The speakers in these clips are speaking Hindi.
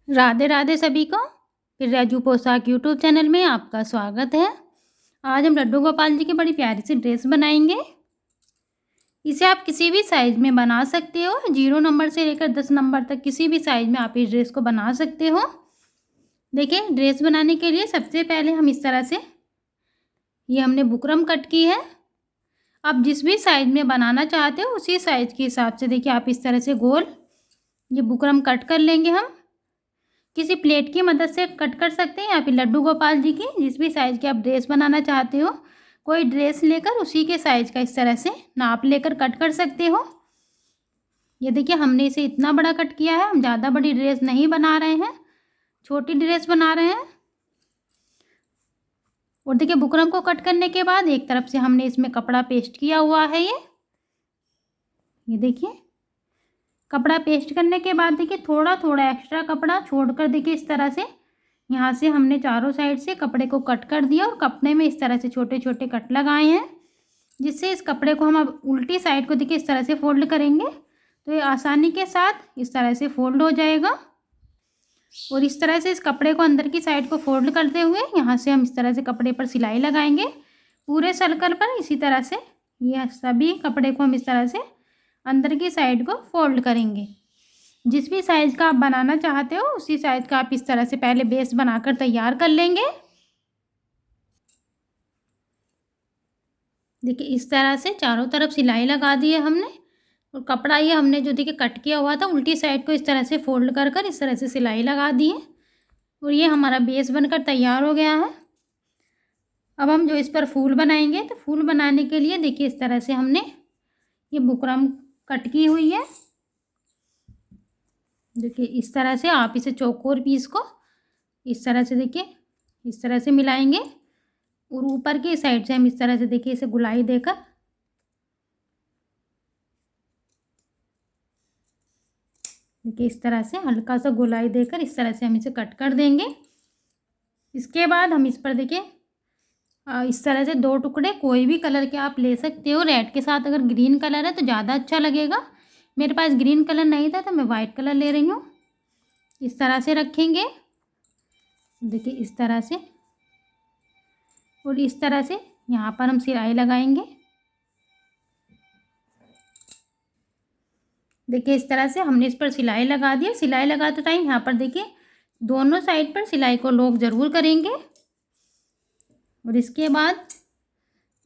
राधे राधे सभी को। फिर राजू पोशाक यूट्यूब चैनल में आपका स्वागत है। आज हम लड्डू गोपाल जी की बड़ी प्यारी सी ड्रेस बनाएंगे। इसे आप किसी भी साइज़ में बना सकते हो, 0 नंबर से लेकर 10 नंबर तक किसी भी साइज़ में आप इस ड्रेस को बना सकते हो। देखिए, ड्रेस बनाने के लिए सबसे पहले हम इस तरह से ये हमने बुकरम कट की है। आप जिस भी साइज़ में बनाना चाहते हो उसी साइज़ के हिसाब से देखिए आप इस तरह से गोल ये बुकरम कट कर लेंगे। हम किसी प्लेट की मदद से कट कर सकते हैं या फिर लड्डू गोपाल जी की जिस भी साइज़ की आप ड्रेस बनाना चाहते हो, कोई ड्रेस लेकर उसी के साइज़ का इस तरह से नाप लेकर कट कर सकते हो। ये देखिए, हमने इसे इतना बड़ा कट किया है। हम ज़्यादा बड़ी ड्रेस नहीं बना रहे हैं, छोटी ड्रेस बना रहे हैं। और देखिए, बुकरम को कट करने के बाद एक तरफ से हमने इसमें कपड़ा पेस्ट किया हुआ है। ये देखिए, कपड़ा पेस्ट करने के बाद देखिए थोड़ा थोड़ा एक्स्ट्रा कपड़ा छोड़कर देखिए इस तरह से यहाँ से हमने चारों साइड से कपड़े को कट कर दिया और कपड़े में इस तरह से छोटे छोटे कट लगाए हैं, जिससे इस कपड़े को हम अब उल्टी साइड को देखिए इस तरह से फोल्ड करेंगे तो ये आसानी के साथ इस तरह से फोल्ड हो जाएगा। और इस तरह से इस कपड़े को अंदर की साइड को फोल्ड करते हुए यहाँ से हम इस तरह से कपड़े पर सिलाई लगाएंगे पूरे सर्कल पर। इसी तरह से यह सभी कपड़े को हम इस तरह से अंदर की साइड को फोल्ड करेंगे। जिस भी साइज़ का आप बनाना चाहते हो उसी साइज़ का आप इस तरह से पहले बेस बनाकर तैयार कर लेंगे। देखिए, इस तरह से चारों तरफ सिलाई लगा दी है हमने और कपड़ा ये हमने जो देखिए कट किया हुआ था उल्टी साइड को इस तरह से फोल्ड कर कर इस तरह से सिलाई लगा दी है और ये हमारा बेस बनकर तैयार हो गया है। अब हम जो इस पर फूल बनाएंगे तो फूल बनाने के लिए देखिए इस तरह से हमने ये बुकरम कट की हुई है। देखिए, इस तरह से आप इसे चौकोर पीस को इस तरह से देखिए इस तरह से मिलाएंगे और ऊपर की साइड से हम इस तरह से देखिए इसे गुलाई देकर देखिए इस तरह से हल्का सा गुलाई देकर इस तरह से हम इसे कट कर देंगे। इसके बाद हम इस पर देखिए इस तरह से 2 टुकड़े कोई भी कलर के आप ले सकते हो। रेड के साथ अगर ग्रीन कलर है तो ज़्यादा अच्छा लगेगा। मेरे पास ग्रीन कलर नहीं था तो मैं वाइट कलर ले रही हूँ। इस तरह से रखेंगे देखिए इस तरह से और इस तरह से यहाँ पर हम सिलाई लगाएंगे। देखिए, इस तरह से हमने इस पर सिलाई लगा दिया। सिलाई लगाते टाइम यहाँ पर देखिए दोनों साइड पर सिलाई को लॉक ज़रूर करेंगे और इसके बाद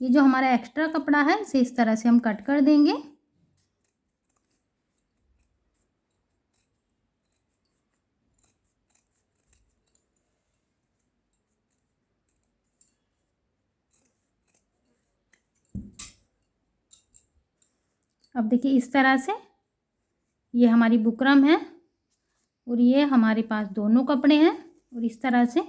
ये जो हमारा एक्स्ट्रा कपड़ा है इसे इस तरह से हम कट कर देंगे। अब देखिए इस तरह से ये हमारी बुकरम है और ये हमारे पास दोनों कपड़े हैं और इस तरह से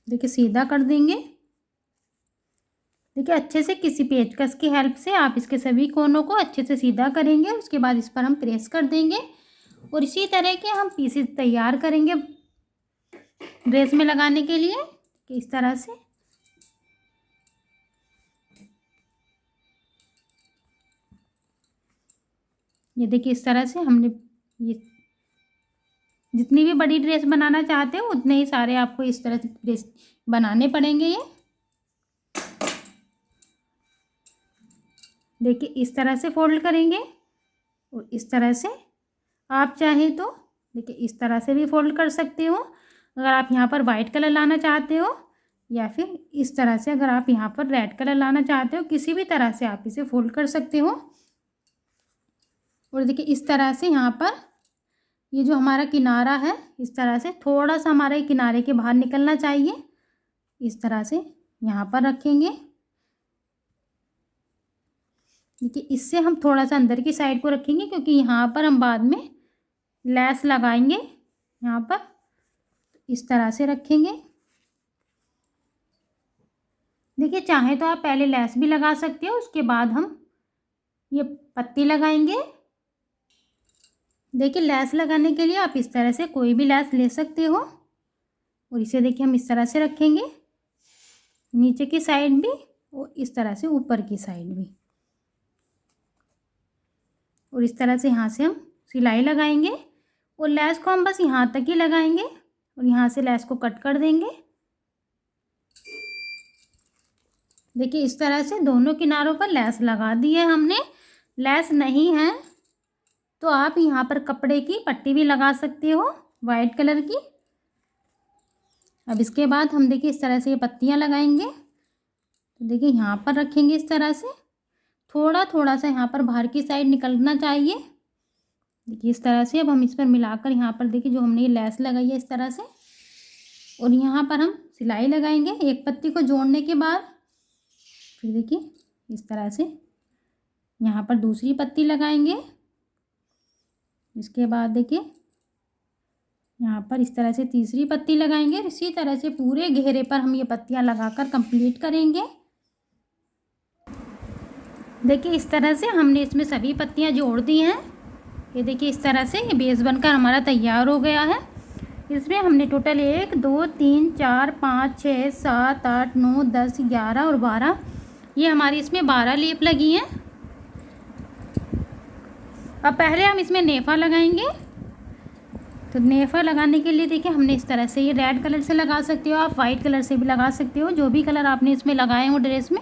देखिए सीधा कर देंगे। देखिए, अच्छे से किसी पेचकस की हेल्प से आप इसके सभी कोनों को अच्छे से सीधा करेंगे। उसके बाद इस पर हम प्रेस कर देंगे और इसी तरह के हम पीसेस तैयार करेंगे ड्रेस में लगाने के लिए कि इस तरह से। ये देखिए इस तरह से हमने ये जितनी भी बड़ी ड्रेस बनाना चाहते हो उतने ही सारे आपको इस तरह से ड्रेस बनाने पड़ेंगे। ये देखिए इस तरह से फोल्ड करेंगे और इस तरह से आप चाहें तो देखिए इस तरह से भी फोल्ड कर सकते हो अगर आप यहाँ पर वाइट कलर लाना चाहते हो, या फिर इस तरह से अगर आप यहाँ पर रेड कलर लाना चाहते हो। किसी भी तरह से आप इसे फोल्ड कर सकते हो। और देखिए इस तरह से यहाँ पर ये जो हमारा किनारा है इस तरह से थोड़ा सा हमारे किनारे के बाहर निकलना चाहिए। इस तरह से यहाँ पर रखेंगे। देखिए, इससे हम थोड़ा सा अंदर की साइड को रखेंगे क्योंकि यहाँ पर हम बाद में लैस लगाएंगे। यहाँ पर इस तरह से रखेंगे। देखिए, चाहे तो आप पहले लैस भी लगा सकते हो, उसके बाद हम ये पत्ती लगाएंगे। देखिए, लैस लगाने के लिए आप इस तरह से कोई भी लैस ले सकते हो और इसे देखिए हम इस तरह से रखेंगे, नीचे की साइड भी और इस तरह से ऊपर की साइड भी। और इस तरह से यहाँ से हम सिलाई लगाएंगे और लेस को हम बस यहाँ तक ही लगाएंगे और यहाँ से लेस को कट कर देंगे। देखिए इस तरह से दोनों किनारों पर लेस लगा दी है हमने। लेस नहीं है तो आप यहाँ पर कपड़े की पट्टी भी लगा सकते हो वाइट कलर की। अब इसके बाद हम देखिए इस तरह से ये पत्तियाँ लगाएंगे। तो देखिए यहाँ पर रखेंगे इस तरह से, थोड़ा थोड़ा सा यहाँ पर बाहर की साइड निकलना चाहिए। देखिए इस तरह से अब हम इस पर मिलाकर यहाँ पर देखिए जो हमने ये लेस लगाई है इस तरह से, और यहाँ पर हम सिलाई लगाएंगे एक पत्ती को जोड़ने के बाद। फिर देखिए इस तरह से यहाँ पर दूसरी पत्ती लगाएंगे। इसके बाद देखिए यहाँ पर इस तरह से तीसरी पत्ती लगाएंगे। इसी तरह से पूरे घेरे पर हम ये पत्तियाँ लगाकर कंप्लीट करेंगे। देखिए इस तरह से हमने इसमें सभी पत्तियाँ जोड़ दी हैं। ये देखिए इस तरह से ये बेस बनकर हमारा तैयार हो गया है। इसमें हमने टोटल 1 2 3 4 5 6 7 8 9 10 11 और 12, ये हमारी इसमें 12 लीफ लगी हैं। अब पहले हम इसमें नेफा लगाएंगे। तो नेफा लगाने के लिए देखिए हमने इस तरह से ये रेड कलर से लगा सकते हो, आप वाइट कलर से भी लगा सकते हो, जो भी कलर आपने इसमें लगाए हो ड्रेस में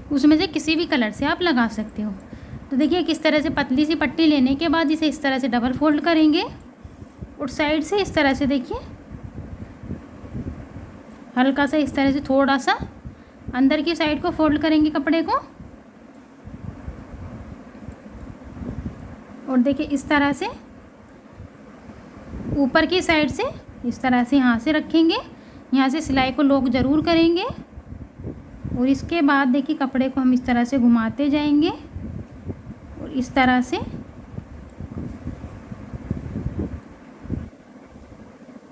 उसमें से किसी भी कलर से आप लगा सकते हो। तो देखिए किस तरह से पतली सी पट्टी लेने के बाद इसे इस तरह से डबल फोल्ड करेंगे और साइड से इस तरह से देखिए हल्का सा इस तरह से थोड़ा सा अंदर की साइड को फोल्ड करेंगे कपड़े को। और देखिए इस तरह से ऊपर की साइड से इस तरह से यहाँ से रखेंगे, यहाँ से सिलाई को लॉक ज़रूर करेंगे। और इसके बाद देखिए कपड़े को हम इस तरह से घुमाते जाएंगे और इस तरह से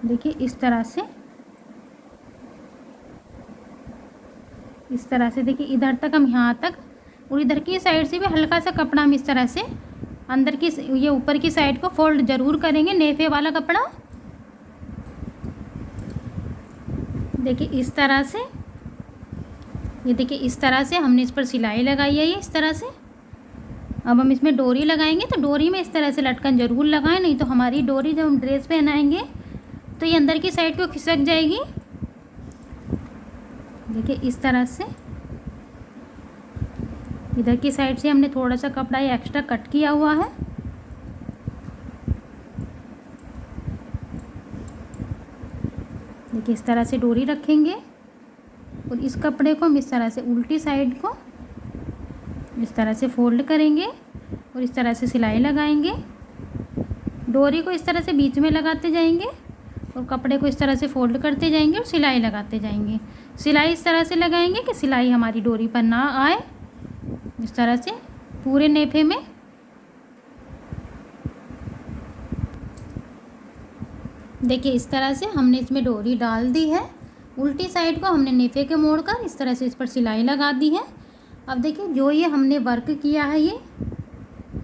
देखिए इस तरह से देखिए इधर तक हम यहाँ तक, और इधर की साइड से भी हल्का सा कपड़ा हम इस तरह से अंदर की ये ऊपर की साइड को फोल्ड ज़रूर करेंगे, नेफे वाला कपड़ा। देखिए इस तरह से, ये देखिए इस तरह से हमने इस पर सिलाई लगाई है ये इस तरह से। अब हम इसमें डोरी लगाएंगे तो डोरी में इस तरह से लटकन ज़रूर लगाएं, नहीं तो हमारी डोरी जब हम ड्रेस पहनाएंगे तो ये अंदर की साइड को खिसक जाएगी। देखिए इस तरह से इधर की साइड से हमने थोड़ा सा कपड़ा ये एक्स्ट्रा कट किया हुआ है। देखिए इस तरह से डोरी रखेंगे और इस कपड़े को हम इस तरह से उल्टी साइड को इस तरह से फोल्ड करेंगे और इस तरह से सिलाई लगाएंगे। डोरी को इस तरह से बीच में लगाते जाएंगे और कपड़े को इस तरह से फोल्ड करते जाएंगे और सिलाई लगाते जाएंगे। सिलाई इस तरह से लगाएंगे कि सिलाई हमारी डोरी पर ना आए, इस तरह से पूरे नेफे में। देखिए इस तरह से हमने इसमें डोरी डाल दी है, उल्टी साइड को हमने नेफे के मोड़कर इस तरह से इस पर सिलाई लगा दी है। अब देखिए जो ये हमने वर्क किया है ये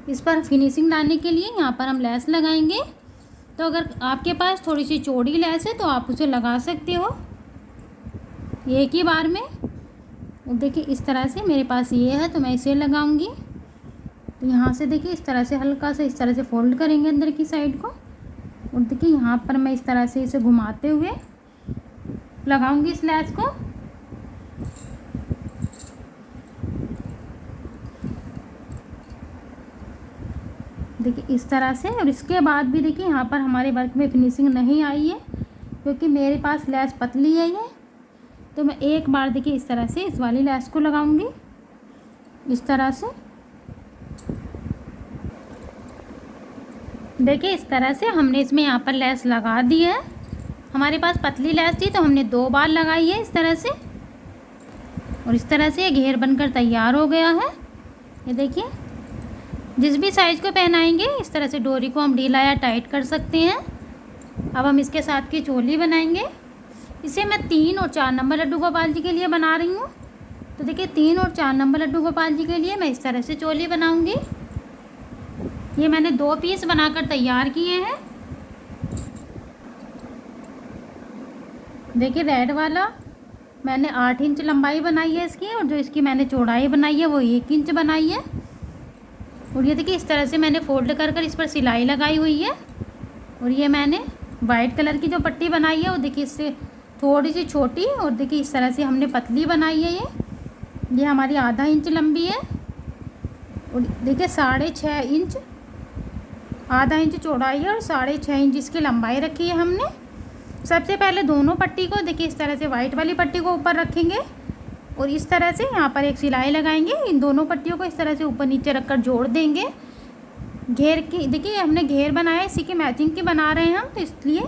इस पर फिनिशिंग लाने के लिए यहाँ पर हम लेस लगाएंगे। तो अगर आपके पास थोड़ी सी चौड़ी लेस है तो आप उसे लगा सकते हो एक ही बार में। और देखिए इस तरह से मेरे पास ये है तो मैं इसे लगाऊंगी। तो यहाँ से देखिए इस तरह से हल्का सा इस तरह से फोल्ड करेंगे अंदर की साइड को, और देखिए यहाँ पर मैं इस तरह से इसे घुमाते हुए लगाऊंगी इस लेस को। देखिए इस तरह से। और इसके बाद भी देखिए यहाँ पर हमारे वर्क में फिनिशिंग नहीं आई है क्योंकि मेरे पास लेस पतली है ये। तो मैं एक बार देखिए इस तरह से इस वाली लेस को लगाऊंगी इस तरह से। देखिए इस तरह से हमने इसमें यहाँ पर लेस लगा दी है। हमारे पास पतली लेस थी तो हमने 2 बार लगाई है इस तरह से, और इस तरह से ये घेर बनकर तैयार हो गया है। ये देखिए जिस भी साइज़ को पहनाएंगे इस तरह से डोरी को हम ढीला या टाइट कर सकते हैं। अब हम इसके साथ की चोली बनाएंगे। इसे मैं 3 और 4 नंबर लड्डू गोपाल जी के लिए बना रही हूँ। तो देखिए 3 और 4 नंबर लड्डू गोपाल जी के लिए मैं इस तरह से चोली बनाऊंगी। ये मैंने 2 पीस बनाकर तैयार किए हैं। देखिए रेड वाला मैंने 8 इंच लंबाई बनाई है इसकी, और जो इसकी मैंने चौड़ाई बनाई है वो 1 इंच बनाई है। और ये देखिए इस तरह से मैंने फोल्ड कर कर इस पर सिलाई लगाई हुई है। और ये मैंने वाइट कलर की जो पट्टी बनाई है वो देखिए इससे थोड़ी सी छोटी, और देखिए इस तरह से हमने पतली बनाई है। ये हमारी आधा इंच लंबी है, और देखिए 6.5 इंच, आधा इंच चौड़ाई है और 6.5 इंच इसकी लंबाई रखी है हमने। सबसे पहले दोनों पट्टी को देखिए इस तरह से वाइट वाली पट्टी को ऊपर रखेंगे, और इस तरह से यहाँ पर एक सिलाई लगाएंगे। इन दोनों पट्टियों को इस तरह से ऊपर नीचे रखकर जोड़ देंगे। घेर की देखिए हमने घेर बनाया, इसी की मैचिंग की बना रहे हैं हम, तो इसलिए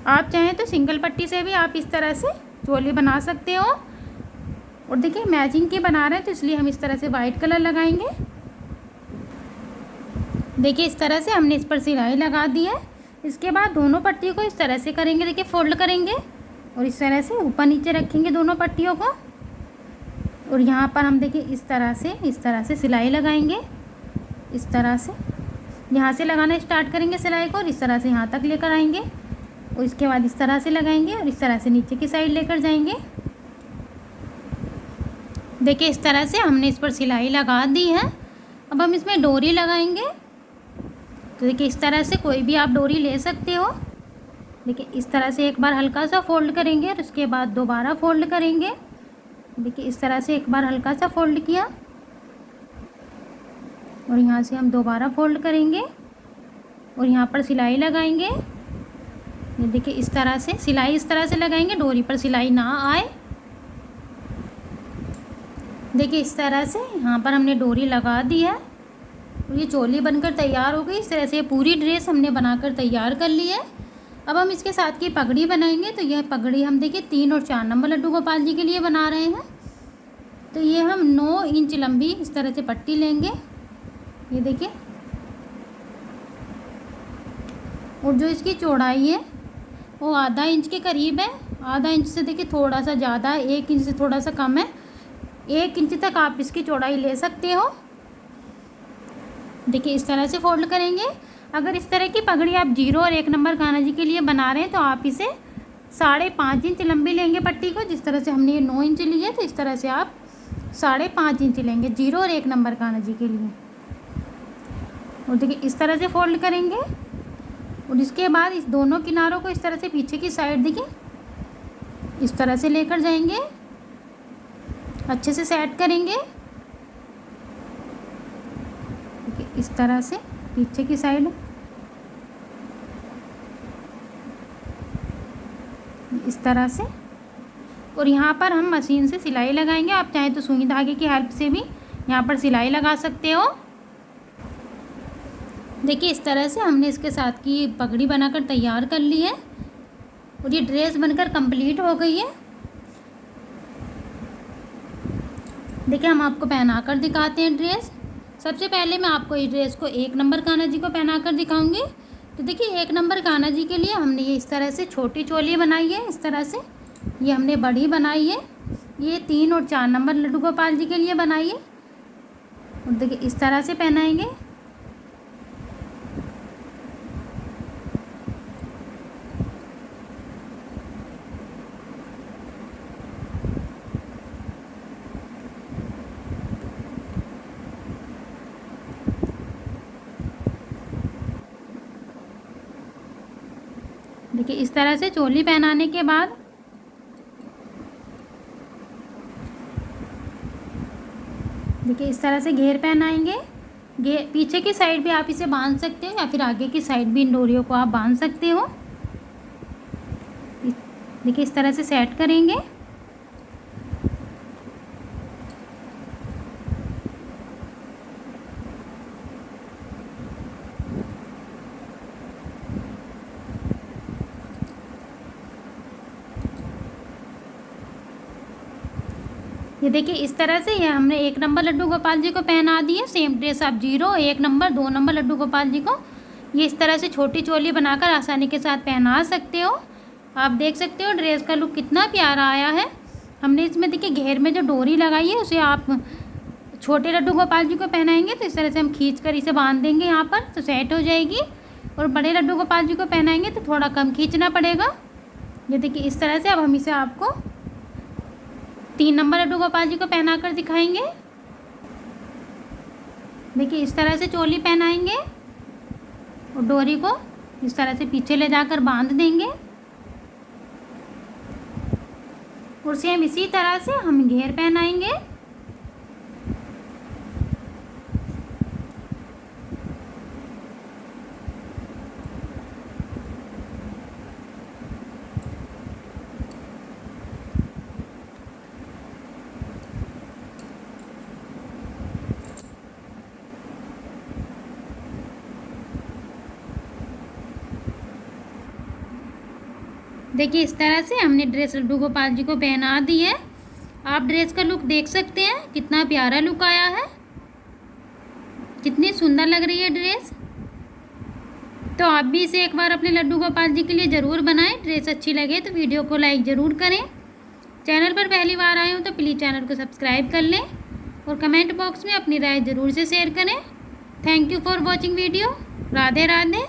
आप चाहें तो सिंगल पट्टी से भी आप इस तरह से चोली बना सकते हो। और देखिए मैचिंग की बना रहे हैं तो इसलिए हम इस तरह से वाइट कलर लगाएंगे। देखिए इस तरह से हमने इस पर सिलाई लगा दी है। इसके बाद दोनों पट्टियों को इस तरह से करेंगे, देखिए फोल्ड करेंगे और इस तरह से ऊपर नीचे रखेंगे दोनों पट्टियों को। और यहाँ पर हम देखिए इस तरह से सिलाई लगाएंगे। इस तरह से यहाँ से लगाना स्टार्ट करेंगे सिलाई को, और इस तरह से यहाँ तक लेकर आएंगे, और इसके बाद इस तरह से लगाएंगे और इस तरह से नीचे की साइड लेकर जाएंगे। देखिए इस तरह से हमने इस पर सिलाई लगा दी है। अब हम इसमें डोरी लगाएंगे। तो देखिए इस तरह से कोई भी आप डोरी ले सकते हो। देखिए इस तरह से एक बार हल्का सा फोल्ड करेंगे और उसके बाद दोबारा फोल्ड करेंगे। देखिए इस तरह से एक बार हल्का सा फोल्ड किया, और यहाँ से हम दोबारा फोल्ड करेंगे और यहाँ पर सिलाई लगाएंगे। ये देखिए इस तरह से सिलाई इस तरह से लगाएंगे, डोरी पर सिलाई ना आए। देखिए इस तरह से यहाँ पर हमने डोरी लगा दी है, और ये चोली बनकर तैयार हो गई। इस तरह से पूरी ड्रेस हमने बनाकर तैयार कर ली है। अब हम इसके साथ की पगड़ी बनाएंगे। तो यह पगड़ी हम देखिए 3 और 4 नंबर लड्डू गोपाल जी के लिए बना रहे हैं। तो ये हम 9 इंच लंबी इस तरह से पट्टी लेंगे, ये देखिए, और जो इसकी चौड़ाई है वो आधा इंच के करीब है। आधा इंच से देखिए थोड़ा सा ज़्यादा है, 1 इंच से थोड़ा सा कम है। 1 इंच तक आप इसकी चौड़ाई ले सकते हो। देखिए इस तरह से फोल्ड करेंगे। अगर इस तरह की पगड़ी आप 0 और 1 नंबर कान्हा जी के लिए बना रहे हैं तो आप इसे 5.5 इंच लंबी लेंगे पट्टी को। जिस तरह से हमने ये 9 इंच ली है, तो इस तरह से आप 5.5 इंच लेंगे 0 और 1 नंबर कान्हा जी के लिए। और देखिए इस तरह से फोल्ड करेंगे, और इसके बाद इस दोनों किनारों को इस तरह से पीछे की साइड देखिए इस तरह से लेकर जाएंगे, अच्छे से सेट करेंगे। इस तरह से पीछे की साइड इस तरह से, और यहाँ पर हम मशीन से सिलाई लगाएंगे। आप चाहें तो सुई धागे की हेल्प से भी यहाँ पर सिलाई लगा सकते हो। देखिए इस तरह से हमने इसके साथ की पगड़ी बनाकर तैयार कर ली है, और ये ड्रेस बनकर कंप्लीट हो गई है। देखिए हम आपको पहना कर दिखाते हैं ड्रेस। सबसे पहले मैं आपको इस ड्रेस को 1 नंबर कान्हा जी को पहना कर दिखाऊंगी। तो देखिए 1 नंबर कान्हा जी के लिए हमने ये इस तरह से छोटी चोली बनाई है। इस तरह से ये हमने बड़ी बनाई है। ये 3 और 4 नंबर लड्डू गोपाल जी के लिए बनाई है। और देखिए इस तरह से पहनाएंगे। देखिए इस तरह से चोली पहनाने के बाद देखिए इस तरह से घेर पहनाएंगे। पीछे की साइड भी आप इसे बांध सकते हो, या फिर आगे की साइड भी इन डोरियों को आप बांध सकते हो। देखिए इस तरह से सेट करेंगे। ये देखिए इस तरह से ये हमने 1 नंबर लड्डू गोपाल जी को पहना दी है। सेम ड्रेस आप 0, 1 नंबर, 2 नंबर लड्डू गोपाल जी को ये इस तरह से छोटी चोली बनाकर आसानी के साथ पहना सकते हो। आप देख सकते हो ड्रेस का लुक कितना प्यारा आया है। हमने इसमें देखिए घेर में जो डोरी लगाई है उसे आप छोटे लड्डू गोपाल जी को पहनाएंगे तो इस तरह से हम खींच कर इसे बांध देंगे यहाँ पर, तो सेट हो जाएगी। और बड़े लड्डू गोपाल जी को पहनाएंगे तो थोड़ा कम खींचना पड़ेगा। ये देखिए इस तरह से। अब हम इसे आपको 3 नंबर लड्डू गोपाल जी को पहना कर दिखाएंगे। देखिए इस तरह से चोली पहनाएंगे और डोरी को इस तरह से पीछे ले जाकर बांध देंगे और सेम इसी तरह से हम घेर पहनाएंगे। देखिए इस तरह से हमने ड्रेस लड्डू गोपाल जी को पहना दी है। आप ड्रेस का लुक देख सकते हैं, कितना प्यारा लुक आया है, कितनी सुंदर लग रही है ड्रेस। तो आप भी इसे एक बार अपने लड्डू गोपाल जी के लिए ज़रूर बनाएं। ड्रेस अच्छी लगे तो वीडियो को लाइक ज़रूर करें। चैनल पर पहली बार आए हो तो प्लीज़ चैनल को सब्सक्राइब कर लें और कमेंट बॉक्स में अपनी राय ज़रूर से शेयर करें। Thank you for watching video. Radhe Radhe.